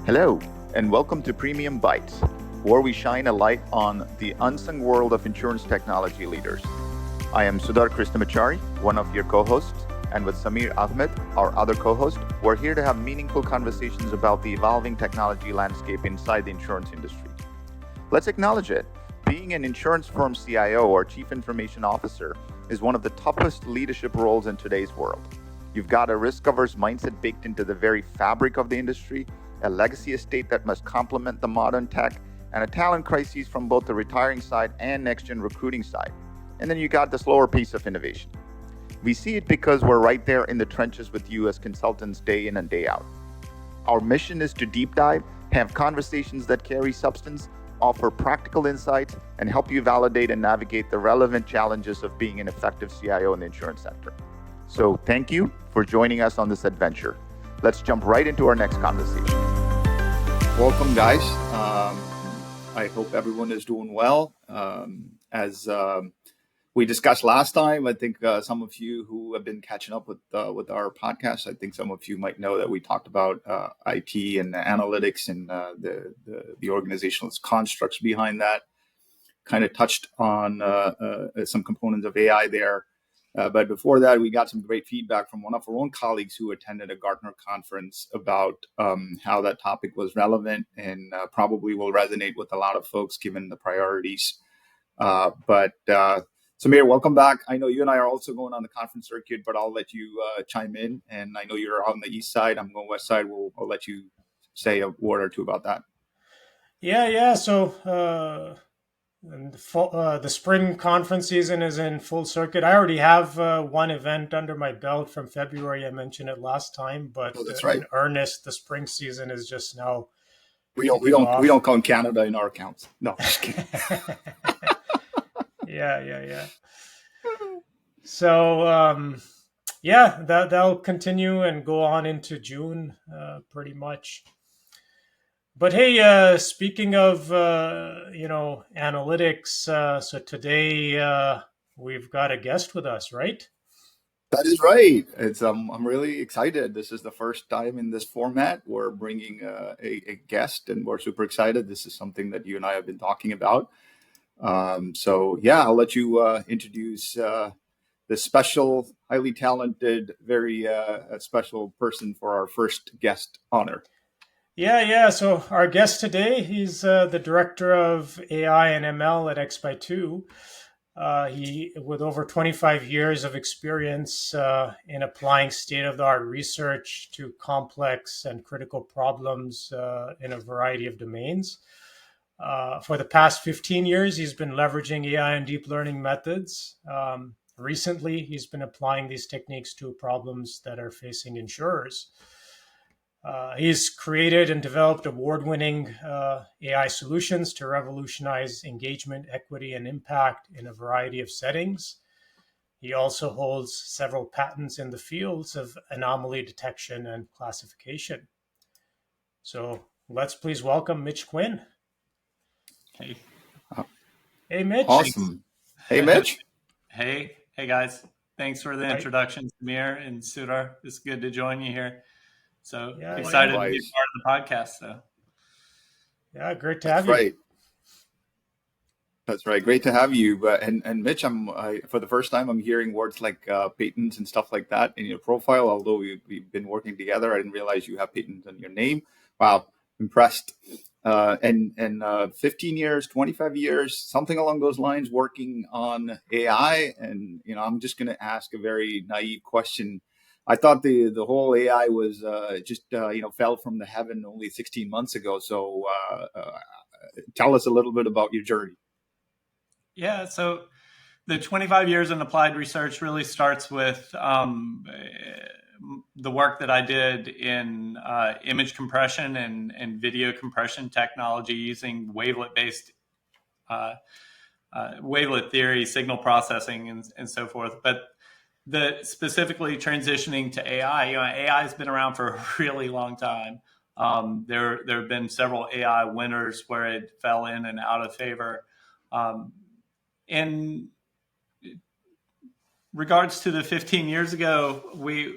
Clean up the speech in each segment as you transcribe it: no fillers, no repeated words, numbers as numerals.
Hello, and welcome to PremiumBytes, where we shine a light on the unsung world of insurance technology leaders. I am Sudhar Krishnamachary, one of your co-hosts, and with Samir Ahmed, our other co-host, we're here to have meaningful conversations about the evolving technology landscape inside the insurance industry. Let's acknowledge it. Being an insurance firm CIO or Chief Information Officer is one of the toughest leadership roles in today's world. You've got a risk-averse mindset baked into the very fabric of the industry, a legacy estate that must complement the modern tech, and a talent crisis from both the retiring side and next-gen recruiting side. And then you got the slower pace of innovation. We see it because we're right there in the trenches with you as consultants day in and day out. Our mission is to deep dive, have conversations that carry substance, offer practical insights, and help you validate and navigate the relevant challenges of being an effective CIO in the insurance sector. So thank you for joining us on this adventure. Let's jump right into our next conversation. Welcome, guys. I hope everyone is doing well. As we discussed last time, I think some of you who have been catching up with our podcast, I think some of you might know that we talked about IT and analytics and the organizational constructs behind that. Kind of touched on some components of AI there. But before that, we got some great feedback from one of our own colleagues who attended a Gartner conference about how that topic was relevant and probably will resonate with a lot of folks given the priorities. But Samir, welcome back. I know you and I are also going on the conference circuit, but I'll let you chime in. And I know you're on the east side. I'm going west side. I'll let you say a word or two about that. Yeah. So and the spring conference season is in full circuit. I already have one event under my belt from February. I mentioned it last time, but that's right. In earnest, the spring season is just now. We don't count Canada in our accounts. No, just kidding. Yeah. So that'll continue and go on into June, pretty much. But hey, speaking of analytics, so today we've got a guest with us, right? That is right. It's I'm really excited. This is the first time in this format. We're bringing a guest, and we're super excited. This is something that you and I have been talking about. So yeah, I'll let you introduce the special, highly talented, very special person for our first guest honor. Yeah. So our guest today, he's the director of AI and ML at X2. He, with over 25 years of experience in applying state-of-the-art research to complex and critical problems in a variety of domains. For the past 15 years, he's been leveraging AI and deep learning methods. Recently, he's been applying these techniques to problems that are facing insurers. He's created and developed award-winning AI solutions to revolutionize engagement, equity, and impact in a variety of settings. He also holds several patents in the fields of anomaly detection and classification. So let's please welcome Mitch Quinn. Hey. Hey, Mitch. Awesome. Hey, Mitch. Hey guys. Thanks for the introduction, Samir and Sudhar. It's good to join you here. So excited to be part of the podcast. So yeah, great to have you. That's right. Great to have you. And Mitch, for the first time, I'm hearing words like patents and stuff like that in your profile. Although we've been working together, I didn't realize you have patents in your name. Wow, impressed. And 15 years, 25 years, something along those lines, working on AI. And I'm just going to ask a very naive question. I thought the whole AI was just fell from the heaven only 16 months ago. So tell us a little bit about your journey. Yeah, so the 25 years in applied research really starts with the work that I did in image compression and video compression technology using wavelet-based wavelet theory, signal processing, and so forth. But specifically transitioning to AI, AI has been around for a really long time. There have been several AI winners where it fell in and out of favor. In regards to the 15 years ago, we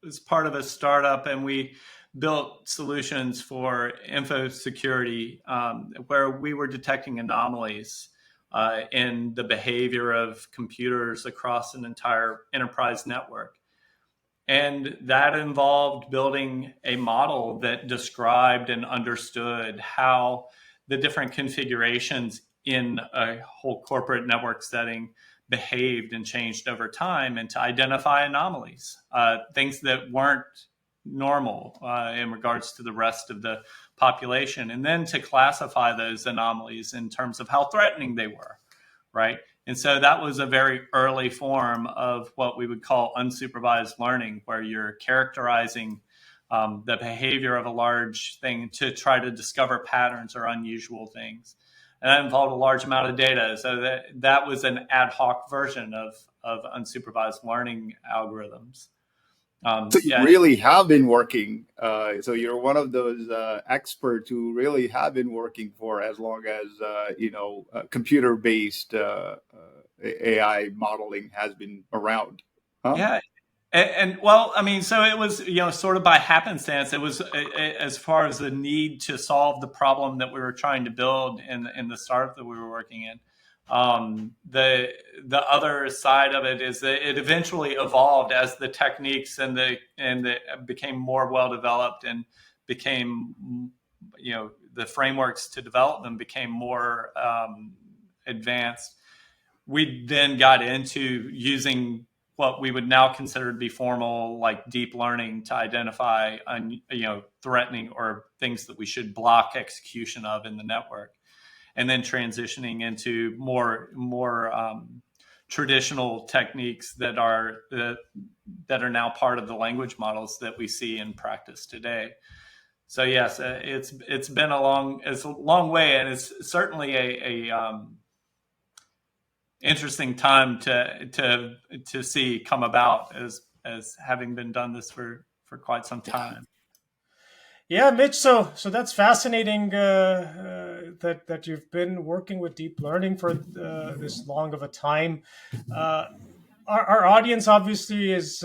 was part of a startup, and we built solutions for info security where we were detecting anomalies in the behavior of computers across an entire enterprise network. And that involved building a model that described and understood how the different configurations in a whole corporate network setting behaved and changed over time, and to identify anomalies, things that weren't normal in regards to the rest of the population, and then to classify those anomalies in terms of how threatening they were, right? And so that was a very early form of what we would call unsupervised learning, where you're characterizing the behavior of a large thing to try to discover patterns or unusual things. And that involved a large amount of data. So that was an ad hoc version of unsupervised learning algorithms. So you really have been working. So you're one of those experts who really have been working for as long as computer-based AI modeling has been around. Huh? Yeah. And well, I mean, so it was, sort of by happenstance. It was as far as the need to solve the problem that we were trying to build in the startup that we were working in. The other side of it is that it eventually evolved as the techniques and the became more well developed, and became, the frameworks to develop them became more advanced. We then got into using what we would now consider to be formal, like deep learning, to identify, threatening or things that we should block execution of in the network, and then transitioning into more traditional techniques that are now part of the language models that we see in practice today. So yes, it's been a long way, and it's certainly a interesting time to see come about as having been done this for quite some time. Yeah, Mitch. So that's fascinating that you've been working with deep learning for this long of a time. Our audience obviously is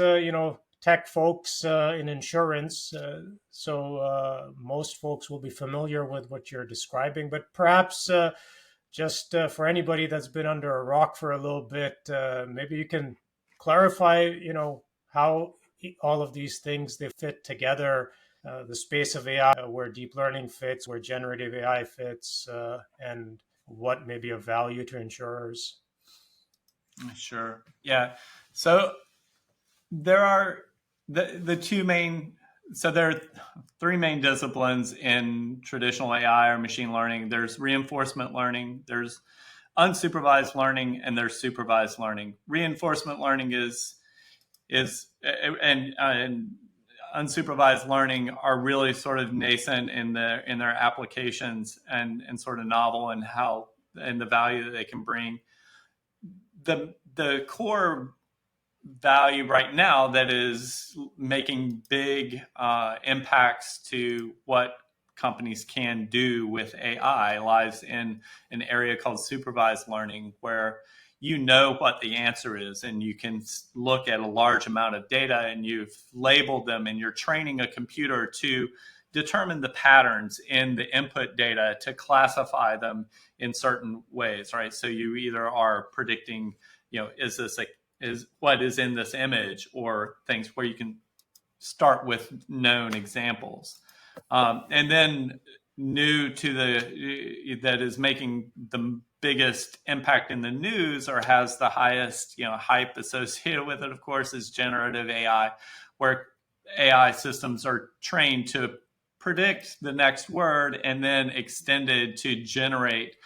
tech folks in insurance, so most folks will be familiar with what you're describing. But perhaps just for anybody that's been under a rock for a little bit, maybe you can clarify, how all of these things they fit together. The space of AI, where deep learning fits, where generative AI fits, and what may be of value to insurers. Sure. Yeah. So there are the two main. So there are three main disciplines in traditional AI or machine learning. There's reinforcement learning, there's unsupervised learning, and there's supervised learning. Reinforcement learning is unsupervised learning are really sort of nascent in their applications, and sort of novel in how and the value that they can bring. The core value right now that is making big impacts to what companies can do with AI lies in an area called supervised learning, where you know what the answer is, and you can look at a large amount of data, and you've labeled them, and you're training a computer to determine the patterns in the input data to classify them in certain ways, right? So you either are predicting, is what is in this image, or things where you can start with known examples. And then new to that is making the biggest impact in the news, or has the highest hype associated with it, of course, is generative AI, where AI systems are trained to predict the next word and then extended to generate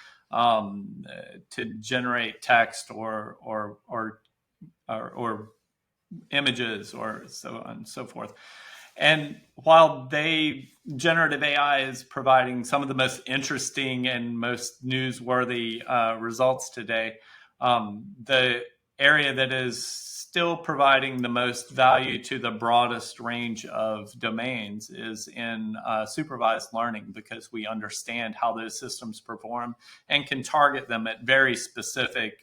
text or images, or so on and so forth. And while generative AI is providing some of the most interesting and most newsworthy results today, the area that is still providing the most value to the broadest range of domains is in supervised learning, because we understand how those systems perform and can target them at very specific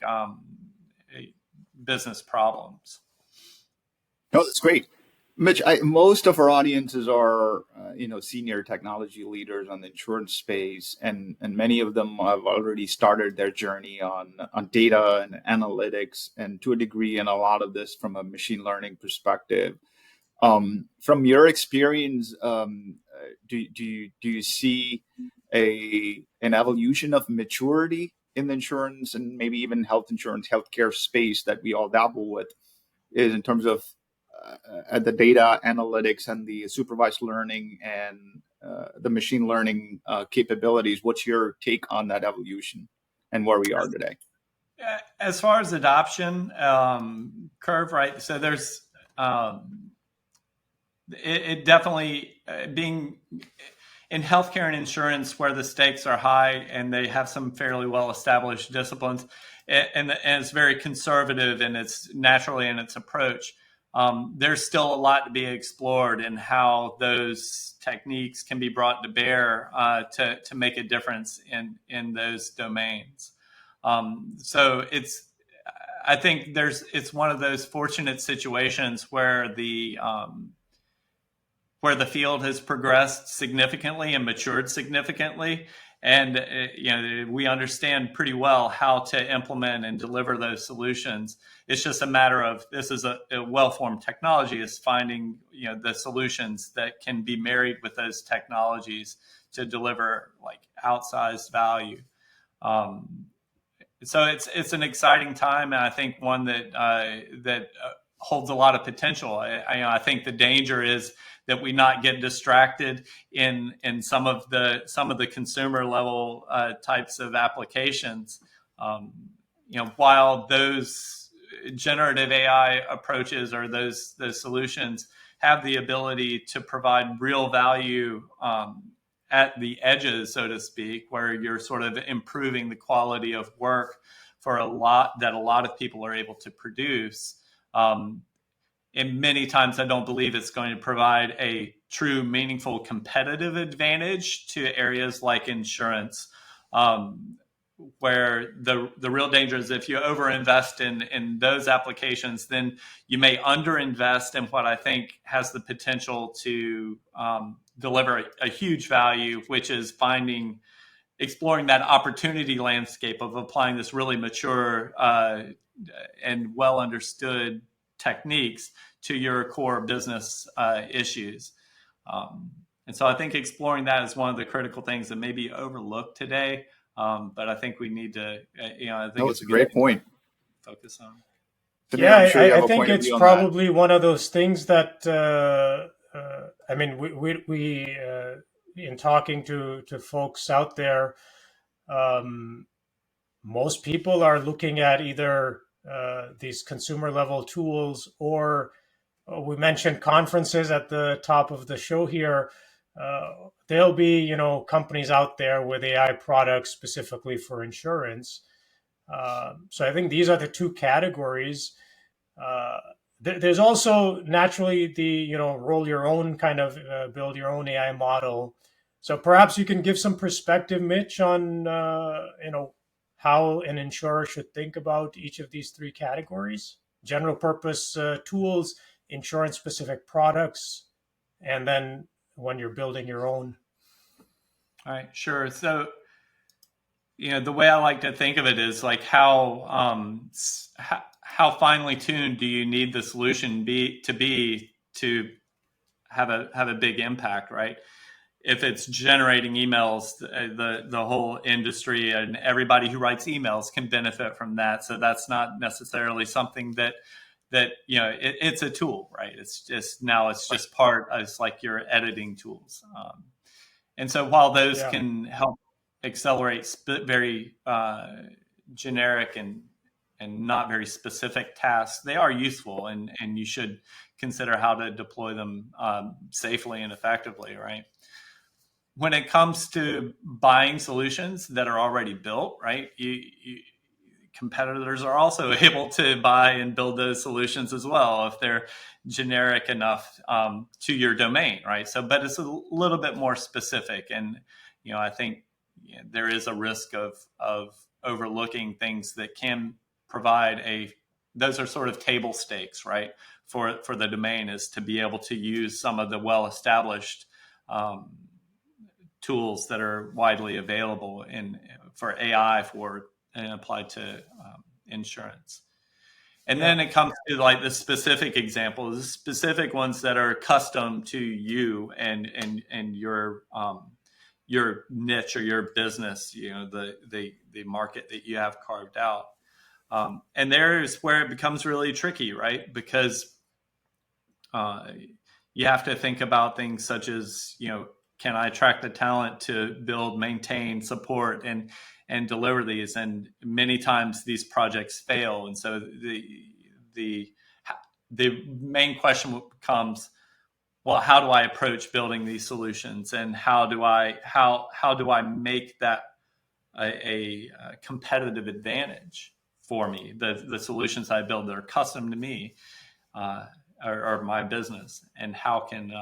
business problems. No, that's great. Mitch, most of our audiences are, senior technology leaders on the insurance space, and many of them have already started their journey on data and analytics, and to a degree, and a lot of this from a machine learning perspective. From your experience, do you see an evolution of maturity in the insurance and maybe even healthcare space that we all dabble with, is in terms of the data analytics and the supervised learning and the machine learning capabilities? What's your take on that evolution and where we are today? As far as adoption curve, right? So there's it definitely being in healthcare and insurance where the stakes are high and they have some fairly well-established disciplines, and it's very conservative and it's naturally in its approach. There's still a lot to be explored in how those techniques can be brought to bear to make a difference in those domains. So I think it's one of those fortunate situations where the field has progressed significantly and matured significantly. And we understand pretty well how to implement and deliver those solutions. It's just a matter of, this is a well-formed technology, is finding the solutions that can be married with those technologies to deliver like outsized value. So it's an exciting time, and I think one that holds a lot of potential. I think the danger is that we not get distracted in some of the consumer level types of applications. While those generative AI approaches or those solutions have the ability to provide real value at the edges, so to speak, where you're sort of improving the quality of work for a lot of people are able to produce. And many times I don't believe it's going to provide a true, meaningful competitive advantage to areas like insurance, where the real danger is if you overinvest in those applications, then you may underinvest in what I think has the potential to deliver a huge value, which is exploring that opportunity landscape of applying this really mature and well understood techniques to your core business issues. And so I think exploring that is one of the critical things that may be overlooked today. But I think we need to, I think it's a great point. Focus on. Yeah, I think it's probably one of those things that, I mean, we in talking to folks out there, most people are looking at either these consumer level tools, or we mentioned conferences at the top of the show here. There'll be, companies out there with AI products specifically for insurance. So I think these are the two categories. There's also naturally the, roll your own kind of build your own AI model. So perhaps you can give some perspective, Mitch, on, how an insurer should think about each of these three categories: general purpose tools, insurance specific products, and then when you're building your own. All right, sure. So, the way I like to think of it is like how finely tuned do you need the solution to have a big impact, right? If it's generating emails, the whole industry and everybody who writes emails can benefit from that. So that's not necessarily something that it's a tool, right? It's just part. It's like your editing tools, and so while those can help accelerate very generic and not very specific tasks, they are useful, and you should consider how to deploy them safely and effectively, right? When it comes to buying solutions that are already built, right, competitors are also able to buy and build those solutions as well if they're generic enough to your domain, right? So, but it's a little bit more specific, and I think there is a risk of overlooking things that can provide those are sort of table stakes, right, for the domain is to be able to use some of the well-established tools that are widely available for AI and applied to insurance. And then it comes to like the specific examples, the specific ones that are custom to you and your niche or your business, the market that you have carved out. And there's where it becomes really tricky, right? Because you have to think about things such as, can I attract the talent to build, maintain, support, and deliver these? And many times these projects fail. And so the main question becomes, well, how do I approach building these solutions? And how do I make that a competitive advantage for me? The solutions I build that are custom to me or my business, and how can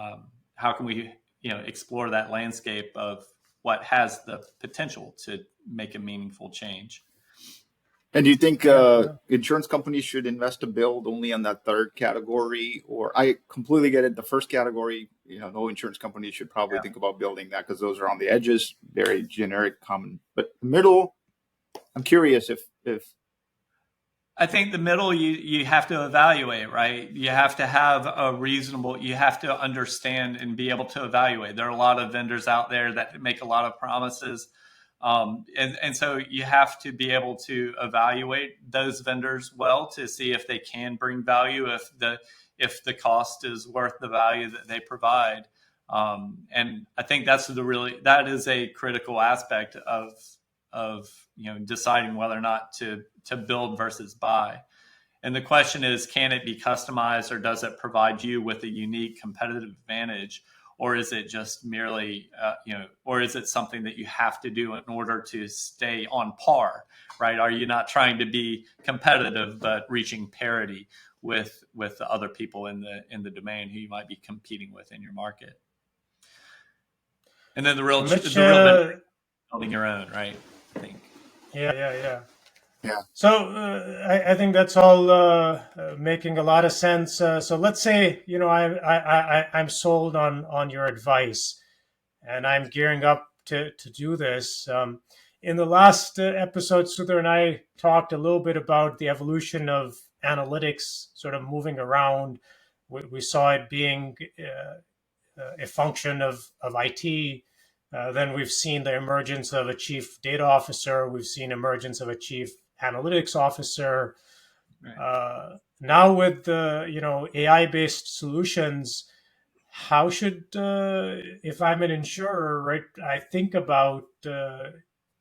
we explore that landscape of what has the potential to make a meaningful change. And do you think insurance companies should invest to build only on that third category? Or I completely get it. The first category, no insurance company should probably think about building that because those are on the edges, very generic, common. But the middle, I'm curious if I think the middle, you have to evaluate, right? You have to have you have to understand and be able to evaluate. There are a lot of vendors out there that make a lot of promises. And so you have to be able to evaluate those vendors well to see if they can bring value, if the cost is worth the value that they provide. And I think that is a critical aspect of deciding whether or not to build versus buy. And the question is, can it be customized, or does it provide you with a unique competitive advantage? Or is it just merely, or is it something that you have to do in order to stay on par, right? Are you not trying to be competitive, but reaching parity with the other people in the domain who you might be competing with in your market? And then the real building your own, right? I think. Yeah. So I think that's all making a lot of sense. So let's say I'm sold on your advice, and I'm gearing up to do this. In the last episode, Sudhar and I talked a little bit about the evolution of analytics, sort of moving around. We saw it being a function of IT. Then we've seen the emergence of a chief data officer. We've seen emergence of a chief analytics officer. Right. Now with the AI-based solutions, how should if I'm an insurer, right? I think about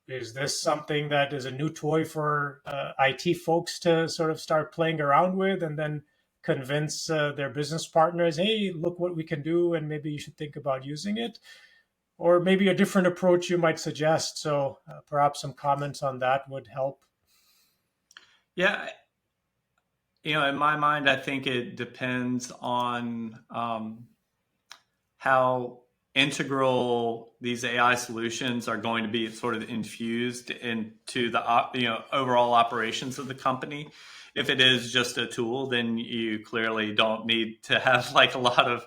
is this something that is a new toy for IT folks to sort of start playing around with, and then convince their business partners, hey, look what we can do, and maybe you should think about using it? Or maybe a different approach you might suggest. So perhaps some comments on that would help. Yeah. In my mind, I think it depends on how integral these AI solutions are going to be sort of infused into the overall operations of the company. If it is just a tool, then you clearly don't need to have like a lot of,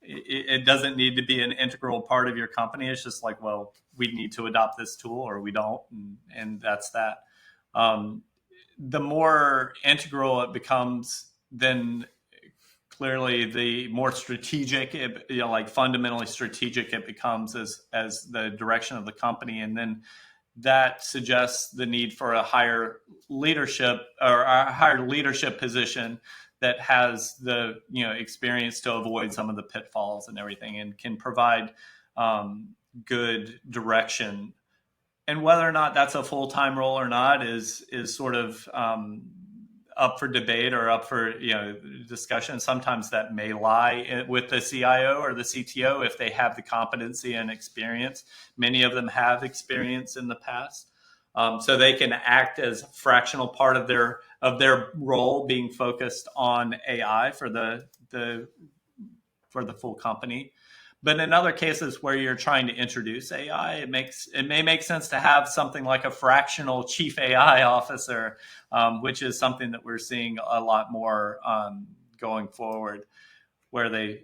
it doesn't need to be an integral part of your company. It's just like, well, we need to adopt this tool or we don't. And that's that. The more integral it becomes, then clearly the more strategic, like fundamentally strategic it becomes as the direction of the company. And then that suggests the need for a higher leadership position that has the experience to avoid some of the pitfalls and everything, and can provide good direction. And whether or not that's a full-time role or not is sort of up for debate or up for discussion. Sometimes that may lie with the CIO or the CTO if they have the competency and experience. Many of them have experience in the past. So they can act as a fractional part of their role, being focused on AI for the full company. But in other cases where you're trying to introduce AI, it may make sense to have something like a fractional chief AI officer, which is something that we're seeing a lot more going forward, where they,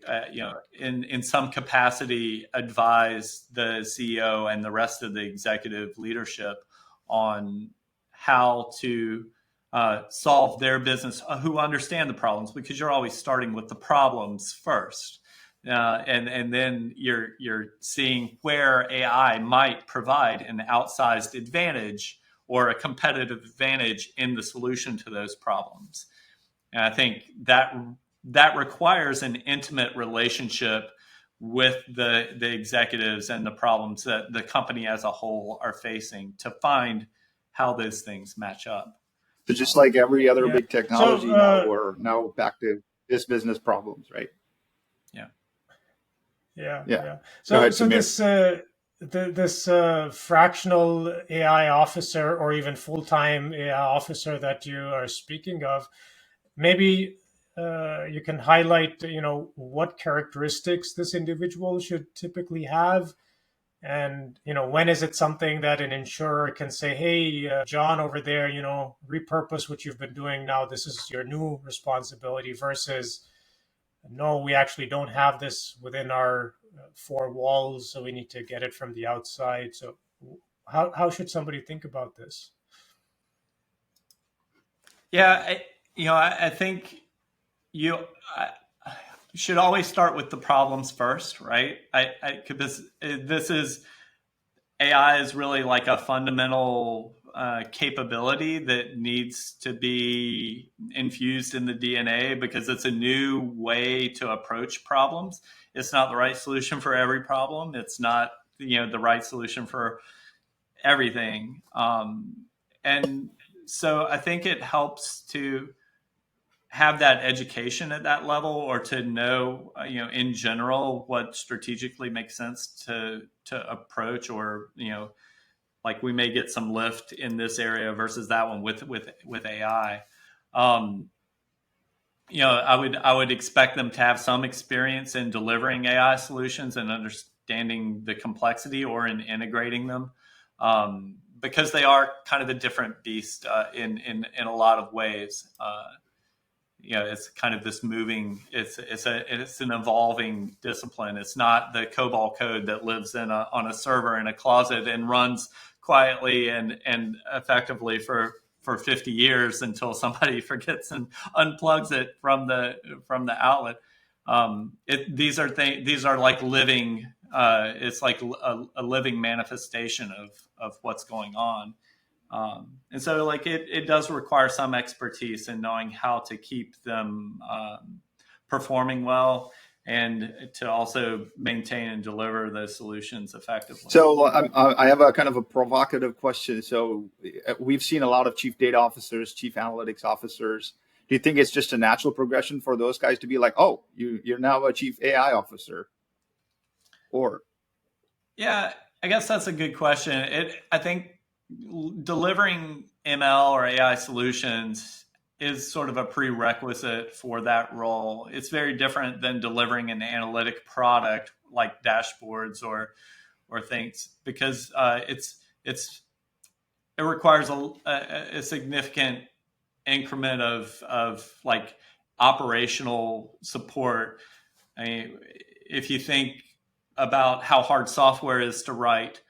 in some capacity, advise the CEO and the rest of the executive leadership on how to solve their business, who understand the problems, because you're always starting with the problems first. And then you're seeing where AI might provide an outsized advantage or a competitive advantage in the solution to those problems. And I think that requires an intimate relationship with the executives and the problems that the company as a whole are facing to find how those things match up. So just like every other big technology, now we're now back to this business problems, right? Yeah. So ahead, this fractional AI officer or even full-time AI officer that you are speaking of, maybe you can highlight, what characteristics this individual should typically have. And, when is it something that an insurer can say, hey, John over there, repurpose what you've been doing. Now this is your new responsibility, versus, no, we actually don't have this within our four walls, so we need to get it from the outside. So how should somebody think about this? Yeah, I think you should always start with the problems first, right? This is AI is really like a fundamental capability that needs to be infused in the DNA, because it's a new way to approach problems. It's not the right solution for every problem. It's not the right solution for everything. And so I think it helps to have that education at that level, or to know, in general, what strategically makes sense to approach, or, like we may get some lift in this area versus that one with AI. I would expect them to have some experience in delivering AI solutions and understanding the complexity, or in integrating them, because they are kind of a different beast in a lot of ways. It's kind of this moving. It's an evolving discipline. It's not the COBOL code that lives on a server in a closet and runs quietly and effectively for 50 years until somebody forgets and unplugs it from the outlet. These are like living. It's like a living manifestation of what's going on. And so, like, it does require some expertise in knowing how to keep them performing well, and to also maintain and deliver those solutions effectively. So I have a kind of a provocative question. So we've seen a lot of chief data officers, chief analytics officers. Do you think it's just a natural progression for those guys to be like, oh, you're now a chief AI officer? Or? Yeah, I guess that's a good question. I think delivering ML or AI solutions is sort of a prerequisite for that role. It's very different than delivering an analytic product like dashboards or things, because it requires a significant increment of like operational support. I mean, if you think about how hard software is to write,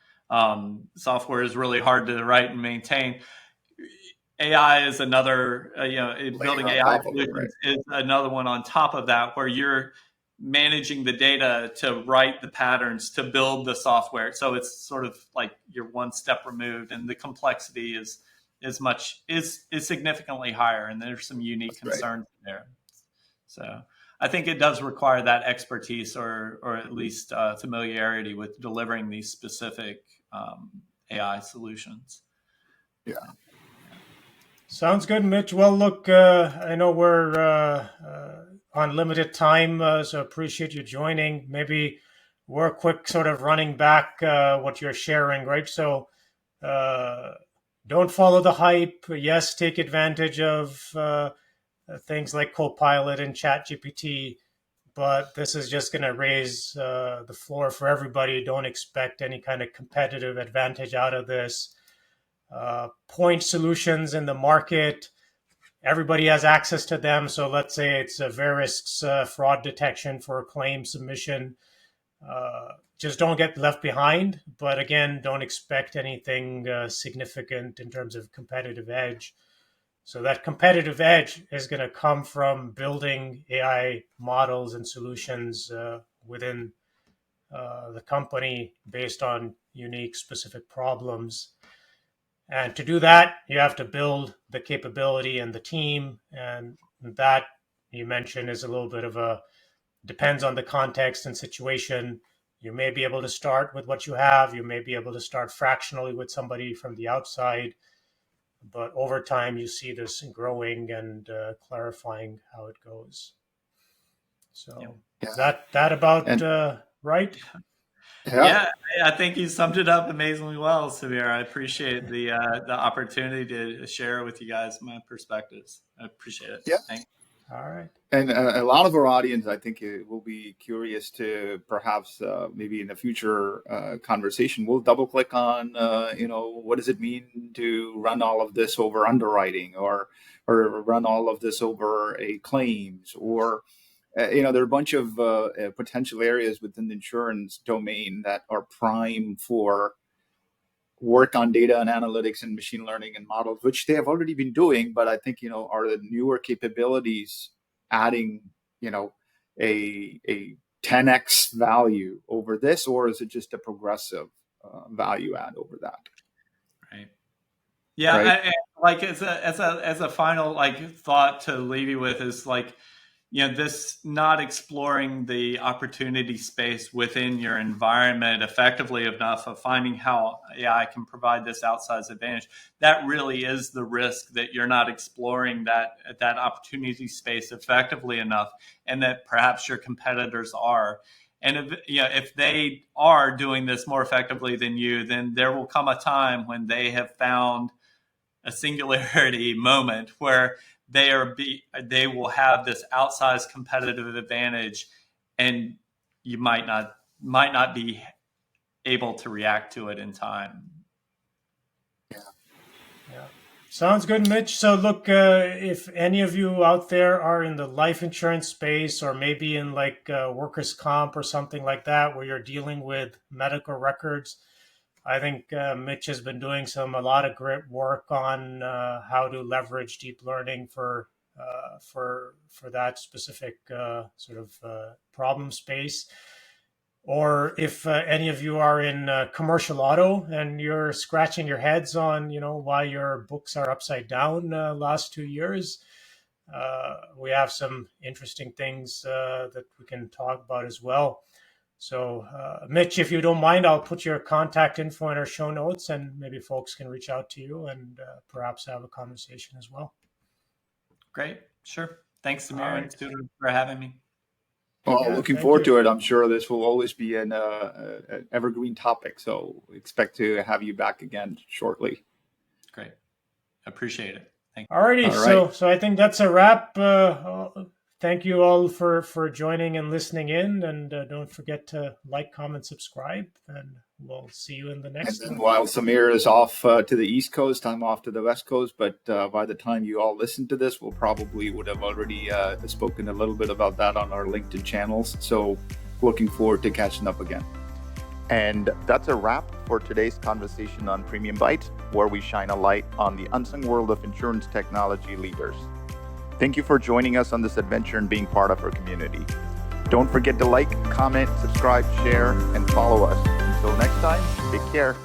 software is really hard to write and maintain. AI is another, building AI solutions is another one on top of that, where you're managing the data to write the patterns, to build the software. So it's sort of like you're one step removed, and the complexity is significantly higher, and there's some unique concerns there. So I think it does require that expertise, or at least familiarity with delivering these specific AI solutions. Yeah. Sounds good, Mitch. Well, look, I know we're on limited time, so appreciate you joining. Maybe we're quick sort of running back what you're sharing, right? So don't follow the hype. Yes, take advantage of things like Copilot and ChatGPT, but this is just going to raise the floor for everybody. Don't expect any kind of competitive advantage out of this. Point solutions in the market, everybody has access to them. So let's say it's a Verisk's fraud detection for a claim submission. Just don't get left behind. But again, don't expect anything significant in terms of competitive edge. So that competitive edge is going to come from building AI models and solutions within the company based on unique specific problems. And to do that, you have to build the capability and the team. And that, you mentioned, is a little bit of a, depends on the context and situation. You may be able to start with what you have. You may be able to start fractionally with somebody from the outside. But over time, you see this growing and clarifying how it goes. So is that about right? Yeah, I think you summed it up amazingly well, Samir. I appreciate the opportunity to share with you guys my perspectives. I appreciate it. Yeah. Thanks. All right. And a lot of our audience, I think, will be curious to perhaps maybe in a future conversation, we'll double click on, what does it mean to run all of this over underwriting or run all of this over a claims or, there are a bunch of potential areas within the insurance domain that are prime for work on data and analytics and machine learning and models, which they have already been doing. But I think, are the newer capabilities adding, a 10x value over this, or is it just a progressive value add over that? Right. Yeah. Right? Like as a final thought to leave you with is this not exploring the opportunity space within your environment effectively enough of finding how AI can provide this outsized advantage. That really is the risk, that you're not exploring that opportunity space effectively enough, and that perhaps your competitors are. And if they are doing this more effectively than you, then there will come a time when they have found a singularity moment where they will have this outsized competitive advantage, and you might not be able to react to it in time. Yeah. Sounds good, Mitch. So look, if any of you out there are in the life insurance space, or maybe in workers' comp or something like that, where you're dealing with medical records, I think Mitch has been doing a lot of great work on how to leverage deep learning for that specific problem space. Or if any of you are in commercial auto and you're scratching your heads on why your books are upside down last 2 years, we have some interesting things that we can talk about as well. So, Mitch, if you don't mind, I'll put your contact info in our show notes, and maybe folks can reach out to you and perhaps have a conversation as well. Great. Sure. Thanks, Samir and Sudhar, for having me. Well, looking forward to it. I'm sure this will always be an evergreen topic. So expect to have you back again shortly. Great. Appreciate it. Thank you. All right. So I think that's a wrap. Thank you all for joining and listening in, and don't forget to like, comment, subscribe, and we'll see you in the next one. While Samir is off to the East Coast, I'm off to the West Coast, but by the time you all listen to this, we'll probably would have already spoken a little bit about that on our LinkedIn channels. So looking forward to catching up again. And that's a wrap for today's conversation on PremiumBytes, where we shine a light on the unsung world of insurance technology leaders. Thank you for joining us on this adventure and being part of our community. Don't forget to like, comment, subscribe, share, and follow us. Until next time, take care.